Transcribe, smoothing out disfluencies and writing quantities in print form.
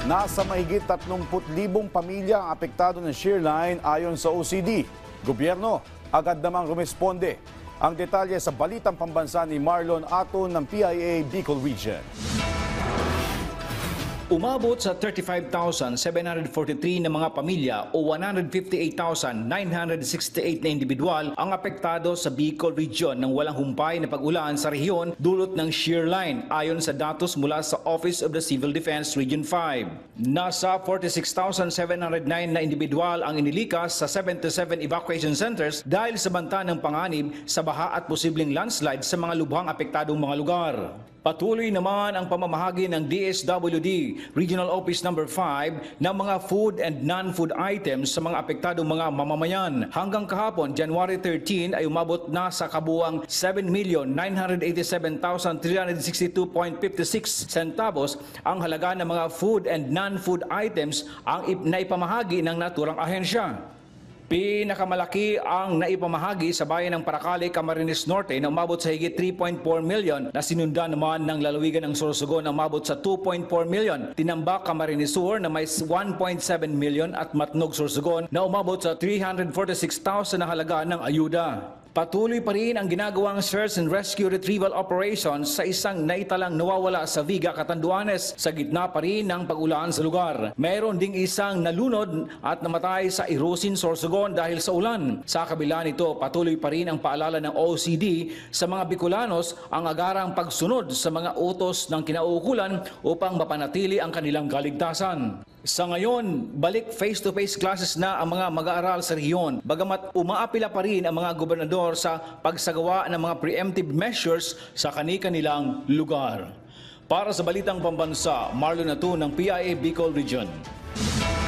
Nasa mahigit 30,000 pamilya ang apektado ng shear line ayon sa OCD. Gobyerno agad namang rumesponde. Ang detalye sa balitang pambansa ni Marlon Aton ng PIA Bicol Region. Umabot sa 35,743 na mga pamilya o 158,968 na individual ang apektado sa Bicol Region ng walang humpay na pag-ulan sa rehiyon dulot ng shear line ayon sa datos mula sa Office of the Civil Defense Region 5. Nasa 46,709 na individual ang inilikas sa 77 evacuation centers dahil sa banta ng panganib sa baha at posibleng landslide sa mga lubhang apektadong mga lugar. Patuloy naman ang pamamahagi ng DSWD Regional Office No. 5 ng mga food and non-food items sa mga apektadong mga mamamayan. Hanggang kahapon, January 13, ay umabot na sa kabuang 7,987,362.56 centavos ang halaga ng mga food and non-food items ang naipamahagi ng naturang ahensya. Pinakamalaki ang naipamahagi sa bayan ng Paracale, Camarines Norte na umabot sa higit 3.4 million na sinundan naman ng lalawigan ng Sorsogon na umabot sa 2.4 million. Tinambak Camarines Sur na may 1.7 million at Matnog Sorsogon na umabot sa 346,000 na halaga ng ayuda. Patuloy pa rin ang ginagawang search and rescue retrieval operations sa isang naitalang nawawala sa Viga, Catanduanes sa gitna pa rin ng pag-ulan sa lugar. Mayroon ding isang nalunod at namatay sa Irusin, Sorsogon dahil sa ulan. Sa kabila nito, patuloy pa rin ang paalala ng OCD sa mga Bicolanos ang agarang pagsunod sa mga utos ng kinauukulan upang mapanatili ang kanilang kaligtasan. Sa ngayon, balik face-to-face classes na ang mga mag-aaral sa rehiyon, bagamat umaapila pa rin ang mga gobernador sa pagsagawa ng mga preemptive measures sa kani-kanilang lugar. Para sa Balitang Pambansa, Marlon Aton ng PIA Bicol Region.